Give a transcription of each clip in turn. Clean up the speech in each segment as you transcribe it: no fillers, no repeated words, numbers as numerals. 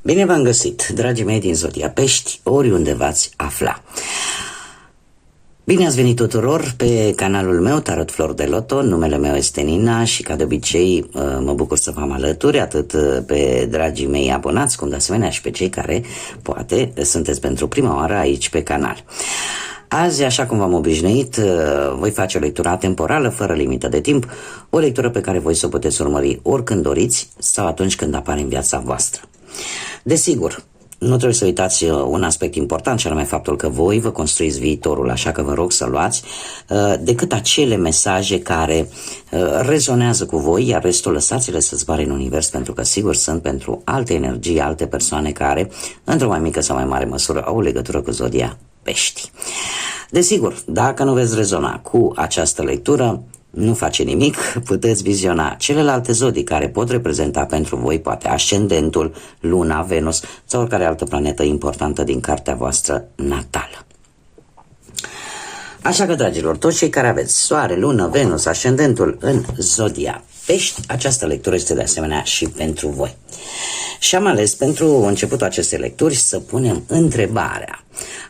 Bine v-am găsit, dragii mei din Zodia Pești, oriunde v-ați afla. Bine ați venit tuturor pe canalul meu, Tarot Flor de Loto. Numele meu este Nina și ca de obicei mă bucur să vă am alături, atât pe dragii mei abonați, cum de asemenea și pe cei care poate sunteți pentru prima oară aici pe canal. Azi, așa cum v-am obișnuit, voi face o lectură atemporală, fără limită de timp, o lectură pe care voi să o puteți urmări oricând doriți sau atunci când apare în viața voastră. Desigur, nu trebuie să uitați un aspect important, și anume faptul că voi vă construiți viitorul, așa că vă rog să luați decât acele mesaje care rezonează cu voi, iar restul lăsați-le să zboare în univers, pentru că sigur sunt pentru alte energii, alte persoane care, într-o mai mică sau mai mare măsură, au legătură cu Zodia Pești. Desigur, dacă nu veți rezona cu această lectură, nu face nimic, puteți viziona celelalte zodii care pot reprezenta pentru voi poate ascendentul, Luna, Venus sau oricare altă planetă importantă din cartea voastră natală. Așa că, dragilor, toți cei care aveți Soare, Lună, Venus, ascendentul în Zodia Pești, această lectură este de asemenea și pentru voi. Și am ales pentru începutul acestei lecturi să punem întrebarea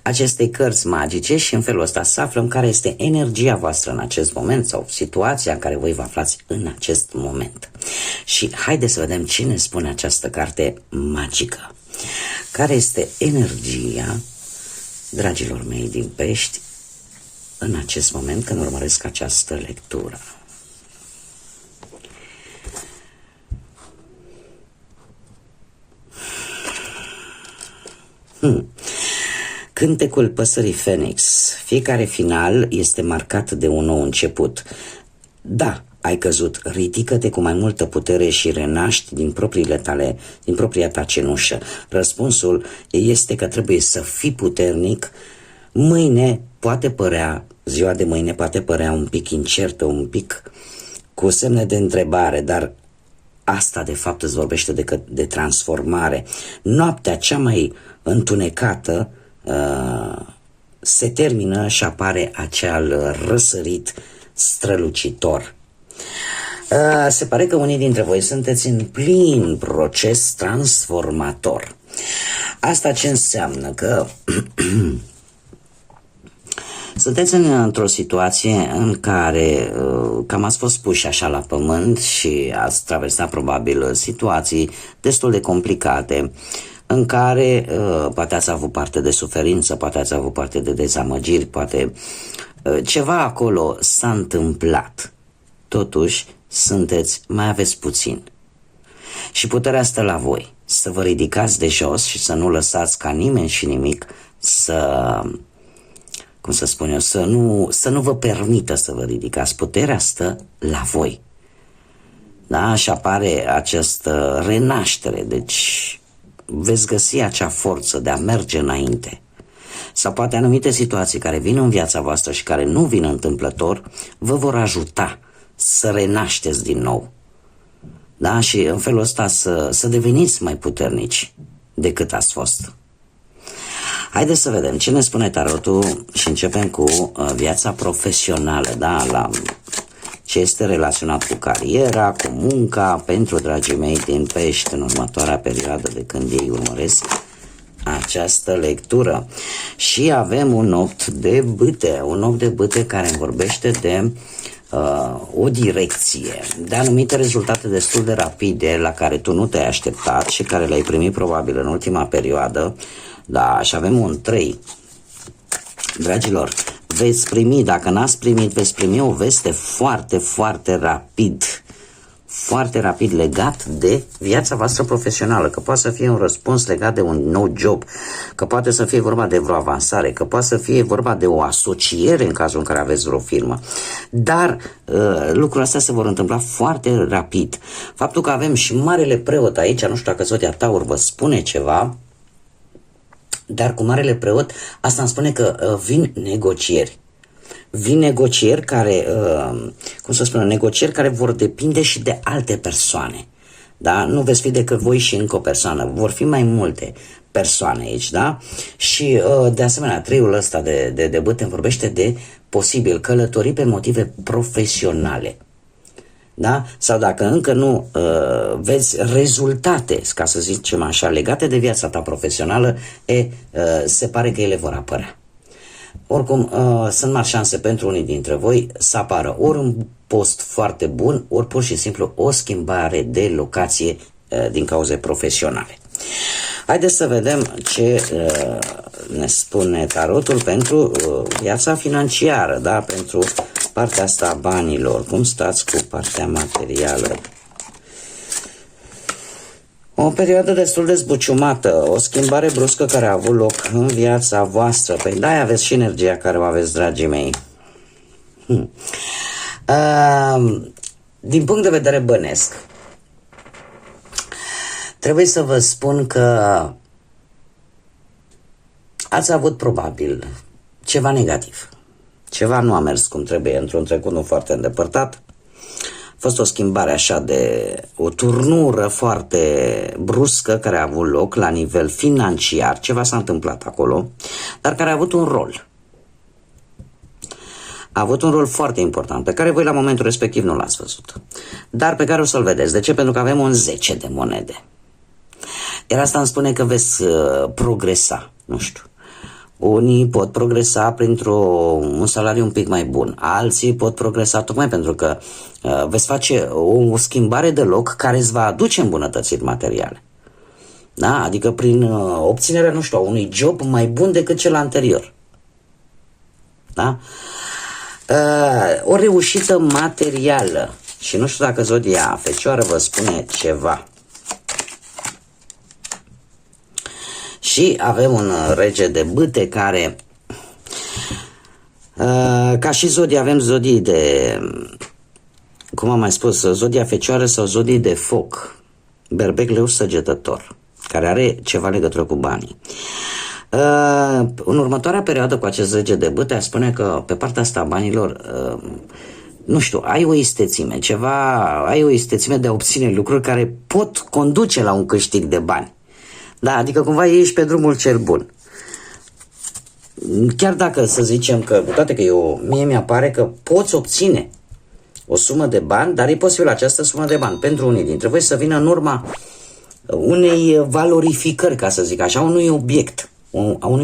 acestei cărți magice și în felul ăsta să aflăm care este energia voastră în acest moment sau situația în care voi vă aflați în acest moment. Și haideți să vedem ce ne spune această carte magică. Care este energia, dragilor mei din Pești, în acest moment când urmăresc această lectură. Cântecul păsării Phoenix. Fiecare final este marcat de un nou început. Da, ai căzut, ridică-te cu mai multă putere și renaști din propria ta cenușă. Răspunsul este că trebuie să fii puternic. Ziua de mâine poate părea un pic incertă, un pic cu semne de întrebare, dar asta de fapt îți vorbește de transformare. Noaptea cea mai întunecată se termină și apare acel răsărit strălucitor. Se pare că unii dintre voi sunteți în plin proces transformator. Asta ce înseamnă? Că sunteți într-o situație în care cam ați fost puși așa la pământ și ați traversat probabil situații destul de complicate, în care poate ați avut parte de suferință, poate ați avut parte de dezamăgiri, poate ceva acolo s-a întâmplat. Totuși, mai aveți puțin. Și puterea stă la voi, să vă ridicați de jos și să nu lăsați ca nimeni și nimic să nu vă permită să vă ridicați. Puterea stă la voi. Da? Și apare această renaștere, deci veți găsi acea forță de a merge înainte. Sau poate anumite situații care vin în viața voastră și care nu vin întâmplător, vă vor ajuta să renașteți din nou. Da? Și în felul ăsta să deveniți mai puternici decât ați fost. Haideți să vedem ce ne spune tarotul și începem cu viața profesională, da? Ce este relaționat cu cariera, cu munca, pentru dragii mei din Pești în următoarea perioadă de când ei urmăresc această lectură. Și avem un 8 de bâte care îmi vorbește de o direcție, de anumite rezultate destul de rapide la care tu nu te-ai așteptat și care le-ai primit probabil în ultima perioadă. Da, și avem un 3. Dragilor, veți primi, dacă n-ați primit, veți primi o veste foarte, foarte rapid legat de viața voastră profesională, că poate să fie un răspuns legat de un nou job, că poate să fie vorba de vreo avansare, că poate să fie vorba de o asociere în cazul în care aveți vreo firmă. Dar lucrurile astea se vor întâmpla foarte rapid. Faptul că avem și Marele Preot aici, nu știu dacă Zodia Taur vă spune ceva, dar cu Marele Preot, asta îmi spune că vin negocieri. Vin negocieri care, negocieri care vor depinde și de alte persoane. Da? Nu veți fi decât voi și încă o persoană. Vor fi mai multe persoane aici, da? Și de asemenea, triul ăsta de bâte îmi vorbește de posibil călătorii pe motive profesionale. Da? Sau dacă încă nu vezi rezultate, ca să zicem așa, legate de viața ta profesională, se pare că ele vor apărea. Oricum, sunt mari șanse pentru unii dintre voi să apară ori un post foarte bun, ori pur și simplu o schimbare de locație din cauze profesionale. Haideți să vedem ce ne spune tarotul pentru viața financiară, da? Pentru partea asta a banilor. Cum stați cu partea materială? O perioadă destul de zbuciumată, o schimbare bruscă care a avut loc în viața voastră. Păi da, aveți și energia care o aveți, dragii mei. Din punct de vedere bănesc, trebuie să vă spun că ați avut probabil ceva negativ. Ceva nu a mers cum trebuie într-un trecut nu foarte îndepărtat. A fost o schimbare așa de o turnură foarte bruscă care a avut loc la nivel financiar. Ceva s-a întâmplat acolo, dar care a avut un rol. A avut un rol foarte important, pe care voi la momentul respectiv nu l-ați văzut. Dar pe care o să-l vedeți. De ce? Pentru că avem un 10 de monede. Iar asta îmi spune că veți progresa, nu știu. Unii pot progresa printr-un salariu un pic mai bun, alții pot progresa tocmai pentru că veți face o schimbare de loc care îți va aduce îmbunătățiri materiale. Da? Adică prin obținerea, nu știu, a unui job mai bun decât cel anterior. Da? O reușită materială. Și nu știu dacă zodia Fecioară vă spune ceva. Și avem un rege de bâte care, ca și zodii, avem zodii de, cum am mai spus, zodia Fecioară sau zodii de foc, berbec, leu, săgetător, care are ceva legătură cu banii. În următoarea perioadă cu acest rege de bâte, spune că pe partea asta a banilor, nu știu, ai o istețime, ai o istețime de a obține lucruri care pot conduce la un câștig de bani. Da, adică cumva ești pe drumul cel bun. Chiar dacă să zicem că, cu toate că mie mi-apare că poți obține o sumă de bani, dar e posibil această sumă de bani pentru unii dintre voi să vină în urma unei valorificări, ca să zic așa, unui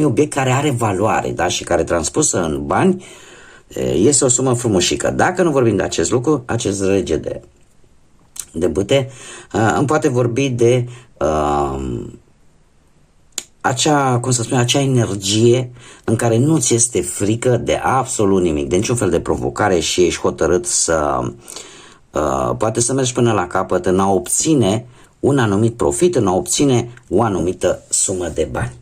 obiect care are valoare, da, și care transpusă în bani este o sumă frumușică. Dacă nu vorbim de acest lucru, acest rege de bâte îmi poate vorbi de acea energie în care nu ți este frică de absolut nimic, de niciun fel de provocare și ești hotărât să poate să mergi până la capăt în a obține un anumit profit, în a obține o anumită sumă de bani.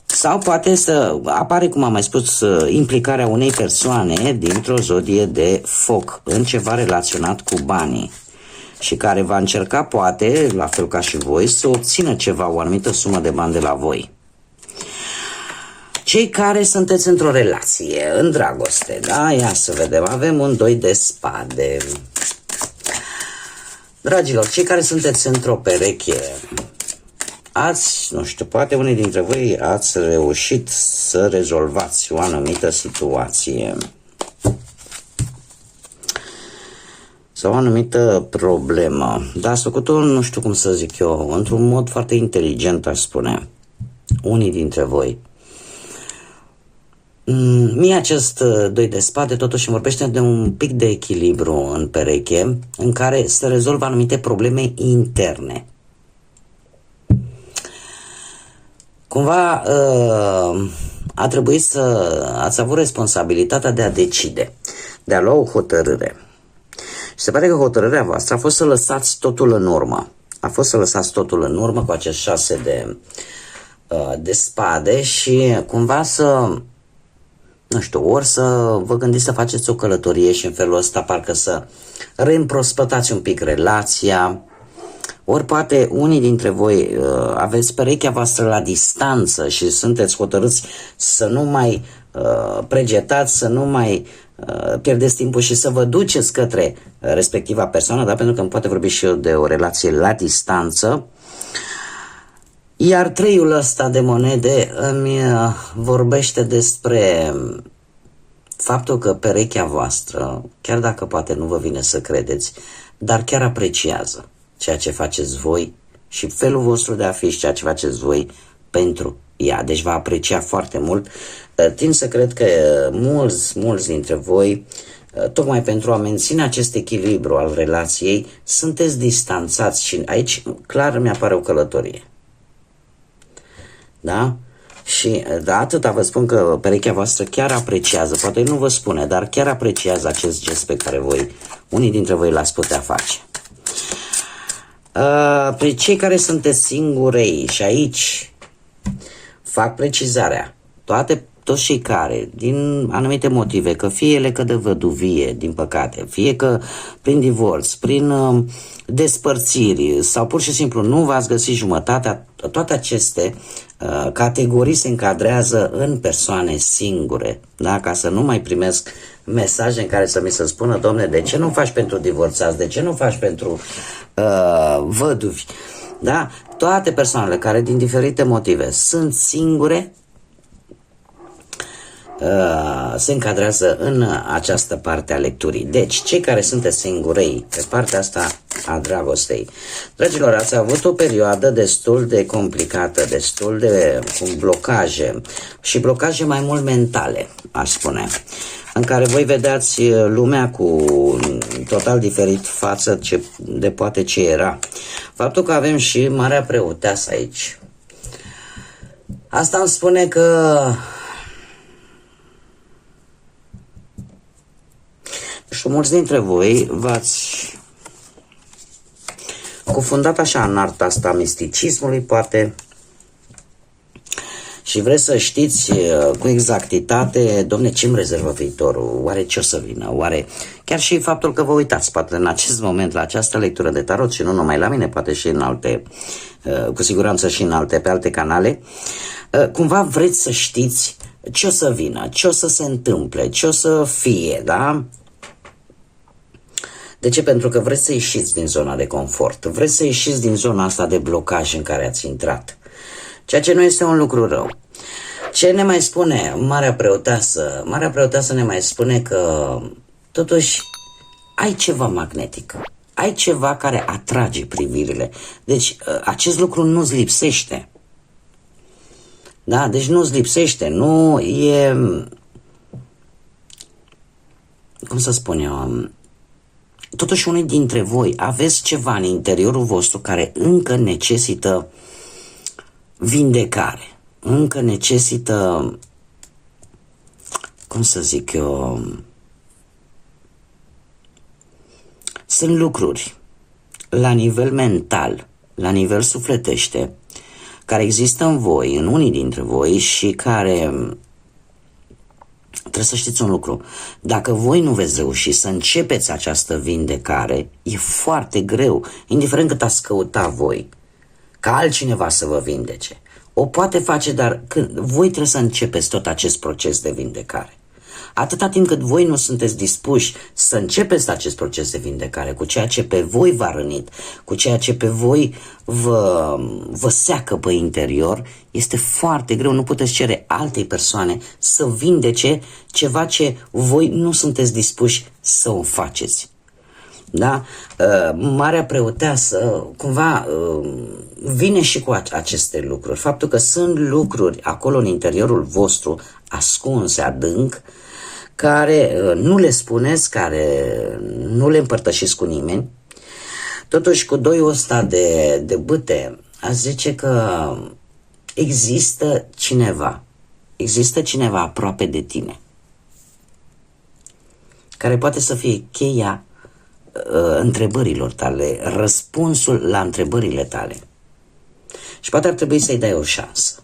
Sau poate să apare, cum am mai spus, implicarea unei persoane dintr-o zodie de foc în ceva relaționat cu banii și care va încerca, poate, la fel ca și voi, să obțină ceva, o anumită sumă de bani de la voi. Cei care sunteți într-o relație, în dragoste, da? Ia să vedem, avem un 2 de spade. Dragilor, cei care sunteți într-o pereche, nu știu, poate unii dintre voi ați reușit să rezolvați o anumită situație sau o anumită problemă, dar ați făcut-o, nu știu cum să zic eu, într-un mod foarte inteligent, aș spune, unii dintre voi. Mie acest 2 de spade totuși îmi vorbește de un pic de echilibru în pereche, în care se rezolvă anumite probleme interne. Cumva a trebuit ați avut responsabilitatea de a decide, de a lua o hotărâre. Și se pare că hotărârea voastră a fost să lăsați totul în urmă. A fost să lăsați totul în urmă cu acest 6 de spade și cumva nu știu, ori să vă gândiți să faceți o călătorie și în felul ăsta parcă să reîmprospătați un pic relația, ori poate unii dintre voi aveți perechea voastră la distanță și sunteți hotărâți să nu mai pregetați, să nu mai pierdeți timpul și să vă duceți către respectiva persoană, da? Pentru că îmi poate vorbi și eu de o relație la distanță. Iar 3-ul ăsta de monede îmi vorbește despre faptul că perechea voastră, chiar dacă poate nu vă vine să credeți, dar chiar apreciază ceea ce faceți voi și felul vostru de a fi și ceea ce faceți voi pentru ea. Deci va aprecia foarte mult. Tind să cred că mulți dintre voi, tocmai pentru a menține acest echilibru al relației, sunteți distanțați și aici clar mi-apare o călătorie. Da? Și atâta vă spun că perechea voastră chiar apreciază, poate nu vă spune, dar chiar apreciază acest gest pe care unii dintre voi l-ați putea face. Pe cei care sunteți singurei și aici fac precizarea, toți cei care, din anumite motive, că fie ele că de văduvie, din păcate, fie că prin divorț, prin despărțiri sau pur și simplu nu v-ați găsit jumătatea, toate aceste categorii se încadrează în persoane singure, da? Ca să nu mai primesc mesaje în care să mi se spună, domne, de ce nu faci pentru divorțați, de ce nu faci pentru văduvi, da? Toate persoanele care din diferite motive sunt singure se încadrează în această parte a lecturii. Deci, cei care sunteți singurei pe partea asta a dragostei, dragilor, ați avut o perioadă destul de complicată, destul de cu blocaje și blocaje mai mult mentale, aș spune, în care voi vedeați lumea cu total diferit față de poate ce era. Faptul că avem și Marea Preoteasă aici, asta îmi spune că și mulți dintre voi v-ați cufundat așa în arta asta misticismului, poate, și vreți să știți cu exactitate, domne, ce îmi rezervă viitorul, oare ce o să vină, oare chiar și faptul că vă uitați, poate în acest moment, la această lectură de tarot și nu numai la mine, poate și în alte, cu siguranță și pe alte canale, cumva vreți să știți ce o să vină, ce o să se întâmple, ce o să fie, da? De ce? Pentru că vreți să ieșiți din zona de confort, vreți să ieșiți din zona asta de blocaj în care ați intrat, ceea ce nu este un lucru rău. Ce ne mai spune Marea Preoteasă? Marea Preoteasă ne mai spune că totuși ai ceva magnetic, ai ceva care atrage privirile, deci acest lucru nu-ți lipsește. Da? Deci nu-ți lipsește, nu e, cum să spun eu, totuși unii dintre voi aveți ceva în interiorul vostru care încă necesită vindecare, încă necesită, cum să zic eu, sunt lucruri la nivel mental, la nivel sufletește, care există în voi, în unii dintre voi și care, trebuie să știți un lucru, dacă voi nu veți reuși să începeți această vindecare, e foarte greu, indiferent cât ați căuta voi, ca altcineva să vă vindece. O poate face, dar voi trebuie să începeți tot acest proces de vindecare. Atâta timp cât voi nu sunteți dispuși să începeți acest proces de vindecare cu ceea ce pe voi v-a rănit, cu ceea ce pe voi vă seacă pe interior, este foarte greu, nu puteți cere altei persoane să vindece ceva ce voi nu sunteți dispuși să o faceți. Da? Marea Preoteasă cumva vine și cu aceste lucruri. Faptul că sunt lucruri acolo în interiorul vostru, ascunse adânc, care nu le spuneți, care nu le împărtășiți cu nimeni. Totuși, cu doiul ăsta de bâte, aș zice că există cineva aproape de tine, care poate să fie cheia întrebărilor tale, răspunsul la întrebările tale. Și poate ar trebui să-i dai o șansă.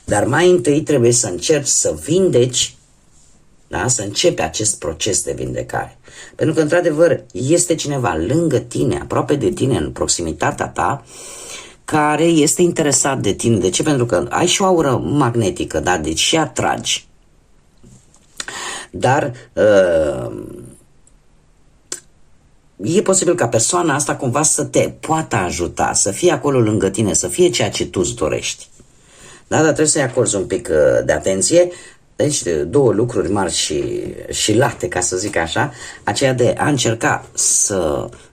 Dar mai întâi trebuie să încerci să vindeci, da? Să începi acest proces de vindecare. Pentru că, într-adevăr, este cineva lângă tine, aproape de tine, în proximitatea ta, care este interesat de tine. De ce? Pentru că ai și o aură magnetică, da? Deci și atragi. Dar e posibil ca persoana asta cumva să te poată ajuta, să fie acolo lângă tine, să fie ceea ce tu îți dorești. Da, dar trebuie să-i acorzi un pic de atenție. Deci două lucruri mari și late, ca să zic așa, aceea de a încerca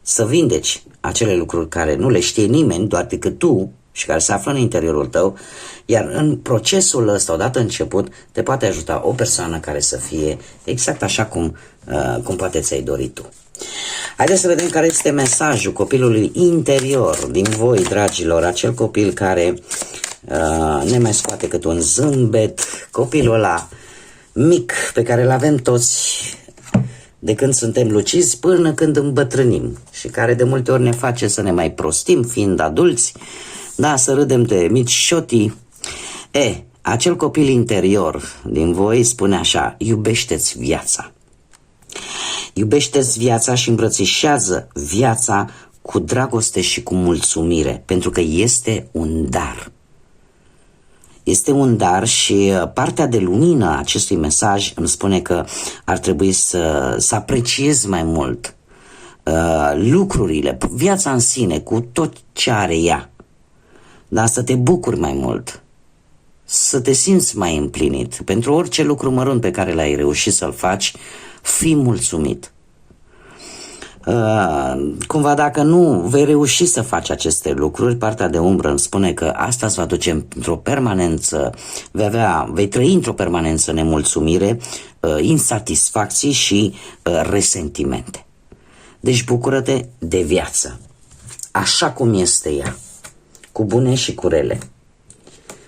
să vindeci acele lucruri care nu le știe nimeni, doar decât tu, și care se află în interiorul tău, iar în procesul ăsta, odată început, te poate ajuta o persoană care să fie exact așa cum poate ți-ai dorit tu. Haideți să vedem care este mesajul copilului interior din voi, dragilor, acel copil care ne mai scoate cât un zâmbet, copilul ăla mic pe care îl avem toți de când suntem lucizi până când îmbătrânim și care de multe ori ne face să ne mai prostim fiind adulți, da, să râdem de mici șotii. Acel copil interior din voi spune așa: iubește-ți viața. Iubește-ți viața și îmbrățișează viața cu dragoste și cu mulțumire, pentru că este un dar. Este un dar și partea de lumină a acestui mesaj îmi spune că ar trebui să apreciezi mai mult lucrurile, viața în sine, cu tot ce are ea. Dar să te bucuri mai mult, să te simți mai împlinit. Pentru orice lucru mărunt pe care l-ai reușit să-l faci, fii mulțumit. Cumva dacă nu vei reuși să faci aceste lucruri, partea de umbră îmi spune că asta îți va duce într-o permanență, vei trăi într-o permanență nemulțumire, insatisfacții și resentimente. Deci bucură-te de viață, așa cum este ea, cu bune și cu rele,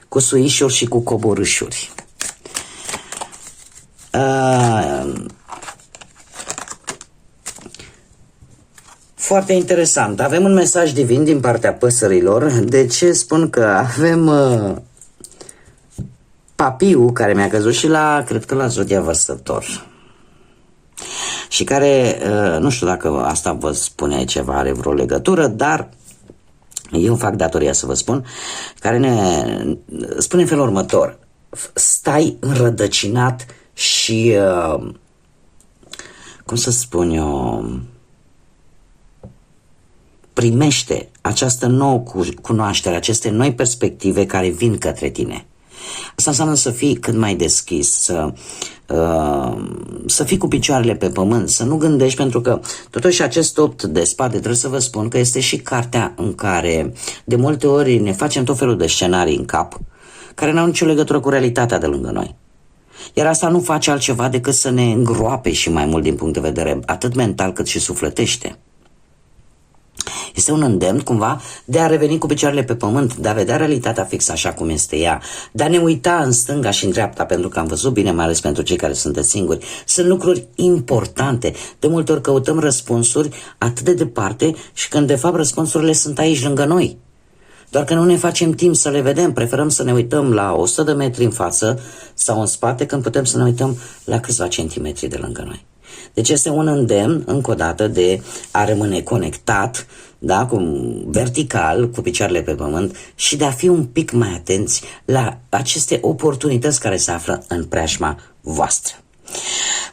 cu suișuri și cu coborâșuri. Foarte interesant. Avem un mesaj divin din partea păsărilor. De ce spun că avem papiu care mi-a căzut și cred că la Zodia Vărsător. Și care, nu știu dacă asta vă spune ceva, are vreo legătură, dar eu fac datoria să vă spun, care ne spune în felul următor: stai înrădăcinat și, cum să spun eu, primește această nouă cunoaștere, aceste noi perspective care vin către tine. Asta înseamnă să fii cât mai deschis, să fii cu picioarele pe pământ, să nu gândești, pentru că totuși acest 8 de spade, trebuie să vă spun că este și cartea în care de multe ori ne facem tot felul de scenarii în cap care n-au nicio legătură cu realitatea de lângă noi. Iar asta nu face altceva decât să ne îngroape și mai mult din punct de vedere atât mental cât și sufletește. Este un îndemn cumva de a reveni cu picioarele pe pământ, de a vedea realitatea fix așa cum este ea, de a ne uita în stânga și în dreapta, pentru că am văzut bine, mai ales pentru cei care sunteți singuri, sunt lucruri importante. De multe ori căutăm răspunsuri atât de departe și când de fapt răspunsurile sunt aici lângă noi. Doar că nu ne facem timp să le vedem, preferăm să ne uităm la 100 de metri în față sau în spate când putem să ne uităm la câțiva centimetri de lângă noi. Deci este un îndemn, încă o dată, de a rămâne conectat, da, vertical, cu picioarele pe pământ și de a fi un pic mai atenți la aceste oportunități care se află în preajma voastră.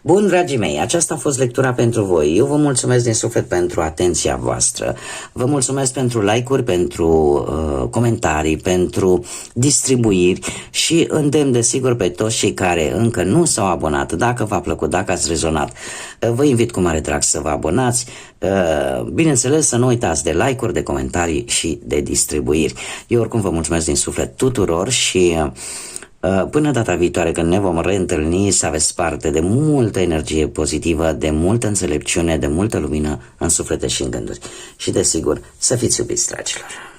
Bun, dragii mei, aceasta a fost lectura pentru voi. Eu vă mulțumesc din suflet pentru atenția voastră. Vă mulțumesc pentru like-uri, pentru comentarii, pentru distribuiri și îndemn desigur pe toți cei care încă nu s-au abonat. Dacă v-a plăcut, dacă ați rezonat, vă invit cu mare drag să vă abonați. Bineînțeles, să nu uitați de like-uri, de comentarii și de distribuiri. Eu oricum vă mulțumesc din suflet tuturor și până data viitoare, când ne vom reîntâlni, să aveți parte de multă energie pozitivă, de multă înțelepciune, de multă lumină în suflete și în gânduri. Și desigur, să fiți iubiți, dragilor!